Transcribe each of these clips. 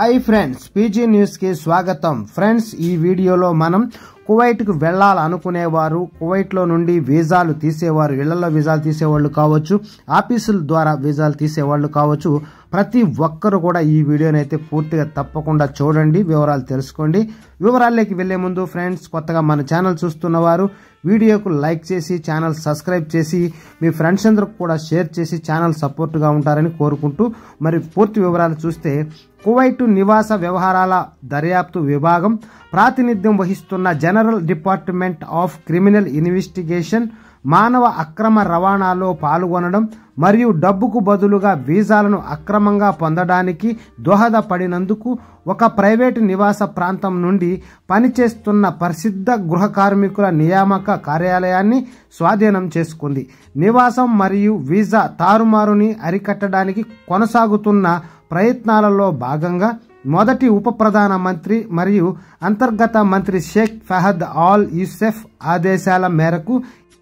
Hi friends PG news की स्वागतम। Friends ఈ వీడియోలో మనం కువైట్ కు వెళ్ళాలనుకునేవారు, కువైట్ లో నుండి వీసాలు తీసేవారు, ఇళ్లలో వీసాలు తీసేవాళ్ళు కావచ్చు, ఆఫీసుల ద్వారా వీసాలు తీసేవాళ్ళు కావచ్చు, ప్రతి ఒక్కరు కూడా ఈ వీడియోని అయితే పూర్తిగా తప్పకుండా చూడండి, వివరాలు తెలుసుకోండి। వివరాల్లోకి వెళ్లే ముందు ఫ్రెండ్స్ కొత్తగా మన ఛానల్ చూస్తున్నవారు వీడియోకు లైక్ చేసి ఛానల్ సబ్స్క్రైబ్ చేసి మీ ఫ్రెండ్స్ అందరికి కూడా షేర్ చేసి ఛానల్ సపోర్ట్ గా ఉంటారని కోరుకుంటూ మరి పూర్తి వివరాలు చూస్తే కువైట్ నివాస వ్యవహారాల దర్యాప్తు విభాగం ప్రాతినిధ్యం వహిస్తున్న general department of criminal investigation మానవ అక్రమ రవాణాలో పాల్గొనడం మరియు డబ్బుకు బదులుగా వీసాలను అక్రమంగా పొందడానికి దోహదపడినందుకు ఒక ప్రైవేటు నివాస ప్రాంతం నుండి పనిచేస్తున్న ప్రసిద్ధ గృహ కార్మికుల నియామక కార్యాలయాన్ని స్వాధీనం చేసుకుంది। నివాసం మరియు వీసా తారుమారుని అరికట్టడానికి కొనసాగుతున్న ప్రయత్నాలలో భాగంగా మొదటి ఉప ప్రధాన మంత్రి మరియు అంతర్గత మంత్రి షేక్ ఫహద్ ఆల్ యూసెఫ్ ఆదేశాల మేరకు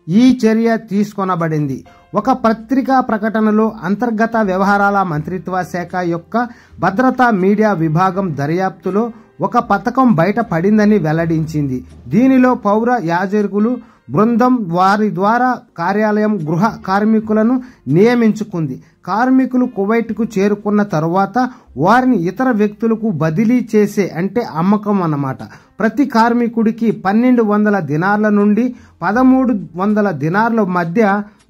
ఈ చర్య తీసుకొనబడింది। ఒక పత్రికా ప్రకటనలో అంతర్గత వ్యవహారాల మంత్రిత్వ శాఖ యొక్క భద్రతా మీడియా విభాగం దర్యాప్తులో ఒక పథకం బయటపడిందని వెల్లడించింది। దీనిలో పౌర యాజకులు బృందం వారి ద్వారా కార్యాలయం గృహ కార్మికులను నియమించుకుంది। కార్మికులు కువైట్ కు చేరుకున్న తరువాత వారిని ఇతర వ్యక్తులకు బదిలీ చేసే అంటే అమ్మకం అన్నమాట। ప్రతి కార్మికుడికి 1200 దినార్ల నుండి 1300 దినార్ల మధ్య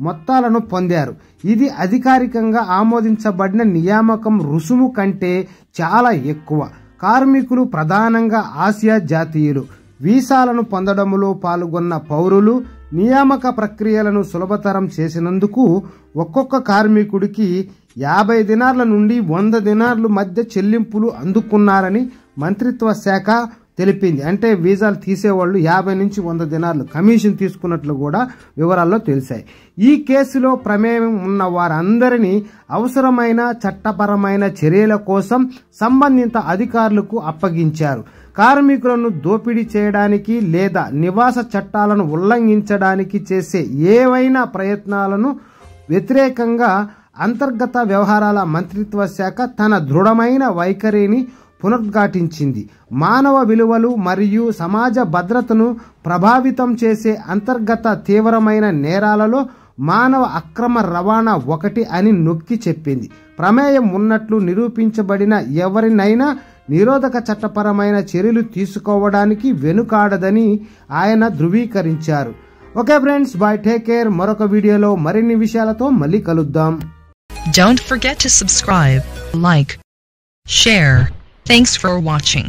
మొత్తాలను పొందారు। ఇది అధికారికంగా ఆమోదించబడిన నియామకం రుసుము కంటే చాలా ఎక్కువ। కార్మికులు ప్రధానంగా ఆసియా జాతీయులు వీసాలను పొందడంలో పాల్గొన్న పౌరులు నియామక ప్రక్రియలను సులభతరం చేసినందుకు ఒక్కొక్క కార్మికుడికి 50 దినార్ల నుండి 100 దినార్ల మధ్య చెల్లింపులు అందుకున్నారని మంత్రిత్వ శాఖ తెలిపింది। అంటే వీసాలు తీసేవాళ్ళు 50 నుంచి 100 దినార్లు కమిషన్ తీసుకున్నట్లు కూడా వివరాల్లో తెలిసాయి। ఈ కేసులో ప్రమేయం ఉన్న వారందరినీ అవసరమైన చట్టపరమైన చర్యల కోసం సంబంధిత అధికారులకు అప్పగించారు। కార్మికులను దోపిడీ చేయడానికి లేదా నివాస చట్టాలను ఉల్లంఘించడానికి చేసే ఏవైనా ప్రయత్నాలను వ్యతిరేకంగా అంతర్గత వ్యవహారాల మంత్రిత్వ శాఖ తన దృఢమైన వైఖరిని పునరుద్ఘాటించింది। మానవ విలువలు మరియు సమాజ భద్రతను ప్రభావితం చేసే అంతర్గత తీవ్రమైన నేరాలలో మానవ అక్రమ రవాణా ఒకటి అని నొక్కి చెప్పింది। ప్రమేయం ఉన్నట్లు నిరూపించబడిన ఎవరినైనా నిరోధక చట్టపరమైన చర్యలు తీసుకోవడానికి వెనుకాడదని ఆయన ధృవీకరించారు। Okay friends, by, take care. మరొక వీడియోలో మరిన్ని విషయాలతో మళ్ళీ కలుద్దాం। Don't forget to subscribe, like, share. Thanks for watching.